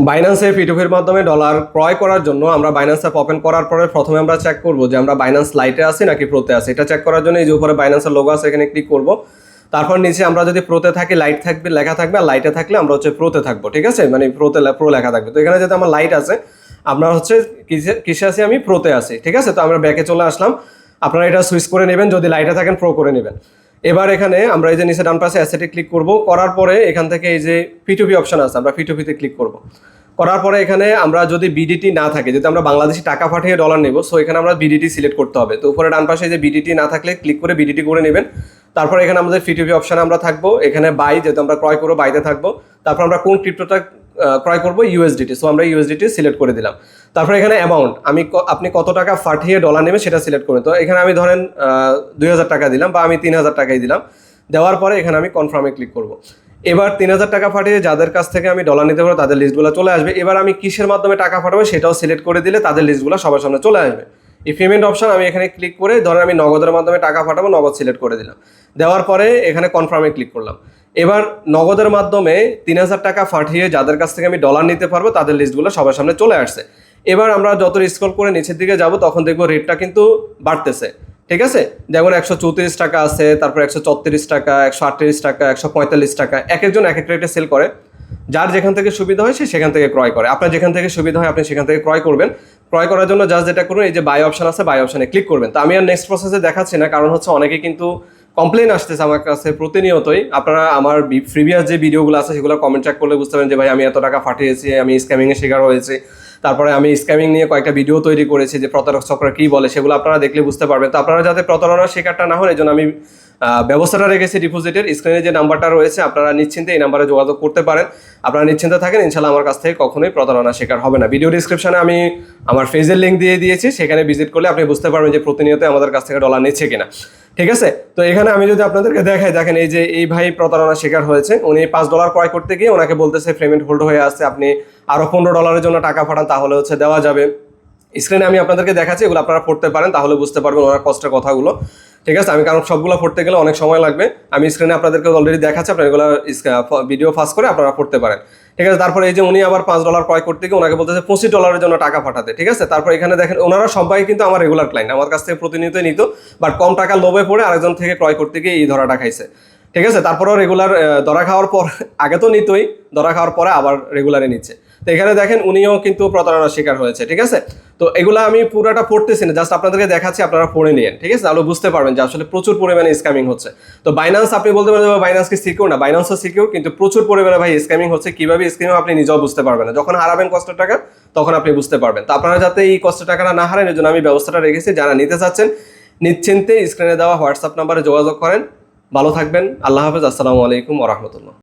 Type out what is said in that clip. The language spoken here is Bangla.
বাইন্যান্স এর P2P-র মাধ্যমে ডলার ক্রয় করার জন্য আমরা বাইন্যান্স অ্যাপ ওপেন করার পরে প্রথমে আমরা চেক করব যে আমরা বাইন্যান্স লাইটে আছি নাকি প্রোতে আছি। এটা চেক করার জন্য এই যে উপরে বাইন্যান্সের লোগো আছে এখানে ক্লিক করব। তারপর নিচে আমরা যদি প্রোতে থাকি লাইট থাকবে, লেখা থাকবে, আর লাইটে থাকলে আমরা হচ্ছে প্রোতে থাকবো, ঠিক আছে, মানে প্রো লেখা থাকবে। তো এখানে যদি আমার লাইট আছে, আমরা হচ্ছে কিসে আছি, আমি প্রোতে আছি, ঠিক আছে। তো আমরা ব্যাকে চলে আসলাম। আপনারা এটা সুইচ করে নেবেন, যদি লাইটে থাকেন প্রো করে নেবেন। এবার এখানে আমরা এই যে নিচে ডান পাশে অ্যাসেটে ক্লিক করব, করার পরে এখান থেকে এই যে P2P অপশন আছে, আমরা P2P-তে ক্লিক করব। করার পরে এখানে আমরা যদি বিডিটি না থাকে, যদি আমরা বাংলাদেশি টাকা পাঠিয়ে ডলার নেব, সো এখানে আমরা বিডিটি সিলেক্ট করতে হবে। তো উপরে ডান পাশে যে বিডিটি না থাকলে ক্লিক করে বিডিটি করে নেবেন। তারপর এখানে আমাদের P2P অপশানে আমরা থাকবো, এখানে বাই, যেহেতু আমরা ক্রয় করবো বাইতে থাকবো। তারপর আমরা কোন ক্রিপ্টোটা ক্রয় করবো, ইউএসডিটি, সো আমরা ইউএসডিটি সিলেক্ট করে দিলাম। তারপর এখানে অ্যামাউন্ট, আপনি কত টাকা পাঠিয়ে ডলার নেবেন সেটা সিলেক্ট করবেন। তো এখানে আমি ধরেন 2000 টাকা দিলাম, বা আমি 3000 টাকাই দিলাম। দেওয়ার পরে এখানে আমি কনফার্মে ক্লিক করব। এবার 3000 টাকা পাঠিয়ে যাদের কাছ থেকে আমি ডলার নিতে পারবো তাদের লিস্টগুলো চলে আসবে। এবার আমি কিসের মাধ্যমে টাকা পাঠাবো সেটাও সিলেক্ট করে দিলে তাদের লিস্টগুলো সবার সামনে চলে আসবে। এই পেমেন্ট অপশন আমি এখানে ক্লিক করে ধরেন আমি নগদের মাধ্যমে টাকা পাঠাবো, নগদ সিলেক্ট করে দিলাম। দেওয়ার পরে এখানে কনফার্মে ক্লিক করলাম। এবার নগদের মাধ্যমে 3000 টাকা পাঠিয়ে যাদের কাছ থেকে আমি ডলার নিতে পারবো তাদের লিস্টগুলো সবার সামনে চলে আসছে। এবার আমরা যত স্ক্রল করে নিচের দিকে যাব তখন দেখবো রেটটা কিন্তু বাড়তেছে, ঠিক আছে। যেমন 134 টাকা আছে, তারপর 134 টাকা, 138 টাকা, 145 টাকা, এক একজন এক এক রেটে সেল করে। যার যেখান থেকে সুবিধা হয় সে সেখান থেকে ক্রয় করে। আপনার যেখান থেকে সুবিধা হয় আপনি সেখান থেকে ক্রয় করবেন। ক্রয় করার জন্য জাস্ট যেটা করুন, এই যে বাই অপশন আছে, বাই অপশনে ক্লিক করবেন। তো আমি আর নেক্সট প্রসেসে দেখাচ্ছি না, কারণ হচ্ছে অনেকে কিন্তু কমপ্লেন আসতেছে আমার কাছে প্রতিনিয়তই। আপনারা আমার প্রিভিয়াস যে ভিডিওগুলো আছে সেগুলো কমেন্ট চেক করলে বুঝতে পারেন যে ভাই আমি এত টাকা পাঠিয়েছি, আমি স্ক্যামিংয়ের শিকার হয়েছি। তারপরে আমি স্ক্যামিং নিয়ে কয়েকটা ভিডিও তৈরি করেছি যে প্রতারক চক্র কী বলে, সেগুলো আপনারা দেখলে বুঝতে পারবেন। তো আপনারা যাতে প্রতারণার শিকারটা না হন এই জন্য আমি ব্যবস্থাটা রেখেছি ডিপোজিটের। স্ক্রিনে যে নাম্বারটা রয়েছে আপনারা নিশ্চিন্তে এই নাম্বারে যোগাযোগ করতে পারেন। আপনারা নিশ্চিন্তে থাকেন, ইনশাল্লাহ আমার কাছ থেকে কখনোই প্রতারণার শিকার হবে না। ভিডিও ডিসক্রিপশনে আমি আমার পেজের লিঙ্ক দিয়ে দিয়েছি, সেখানে ভিজিট করলে আপনি বুঝতে পারবেন যে প্রতিনিয়ত আমাদের কাছ থেকে ডলার নিচ্ছে কিনা, ঠিক আছে। তো এখানে আমি যদি আপনাদেরকে দেখাই, দেখেন এই যে এই ভাই প্রতারণার শিকার হয়েছে। উনি $5 ক্রয় করতে গিয়ে ওনাকে বলতেছে পেমেন্ট হোল্ড হয়ে আসছে, আপনি আরও $15 জন্য টাকা পাঠান তাহলে হচ্ছে দেওয়া যাবে। স্ক্রিনে আমি আপনাদেরকে দেখাচ্ছি, এগুলো আপনারা পড়তে পারেন, তাহলে বুঝতে পারবেন ওনার কষ্টের কথাগুলো, ঠিক আছে। আমি কারণ সবগুলো পড়তে গেলে অনেক সময় লাগবে, আমি স্ক্রিনে আপনাদেরকে অলরেডি দেখাচ্ছি, আপনারা এগুলো ভিডিও ফাস্ট করে আপনারা পড়তে পারেন, ঠিক আছে। তারপরে এই যে উনি আবার $5 ক্রয় করতে গিয়ে ওনাকে বলতেছে $25 জন্য টাকা পাঠাতে, ঠিক আছে। তারপর এখানে দেখেন ওনারা সবাই কিন্তু আমার রেগুলার ক্লায়েন্ট, আমার কাছ থেকে প্রতিনিয়তই নিত, বাট কম টাকা লোভে পড়ে আরেকজন থেকে ক্রয় করতে গিয়ে এই ধরাটা খাইছে, ঠিক আছে। তারপরেও রেগুলার ধরা খাওয়ার পর, আগে তো নিতই, ধরা খাওয়ার পরে আবার রেগুলারে নিচ্ছে। তো এখানে দেখেন উনিও কিন্তু প্রতারণার শিকার হয়েছে, ঠিক আছে। তো এগুলো আমি পুরোটা পড়তেছি না, জাস্ট আপনাদেরকে দেখাচ্ছি, আপনারা পড়ে নিন, ঠিক আছে, তাহলে বুঝতে পারবেন যে আসলে প্রচুর পরিমাণে স্ক্যামিং হচ্ছে। তো বাইন্যান্স আপনি বলতে পারেন বাইন্যান্স কি সিকিউর না, বাইন্যান্সও সিকিউর, কিন্তু প্রচুর পরিমাণে ভাই স্ক্যামিং হচ্ছে। কিভাবে স্ক্যামিং আপনি নিজেও বুঝতে পারবেন না, যখন হারাবেন কষ্টের টাকা তখন আপনি বুঝতে পারবেন। তো আপনারা যাতে এই কষ্টের টাকাটা না হারেন এর জন্য আমি ব্যবস্থাটা রেখেছি। যারা নিতে চাচ্ছেন নিশ্চিন্তে স্ক্রিনে দেওয়া হোয়াটসঅ্যাপ নাম্বারে যোগাযোগ করেন। ভালো থাকবেন, আল্লাহ হাফেজ, আসসালামু আলাইকুম ওয়া রাহমাতুল্লাহ।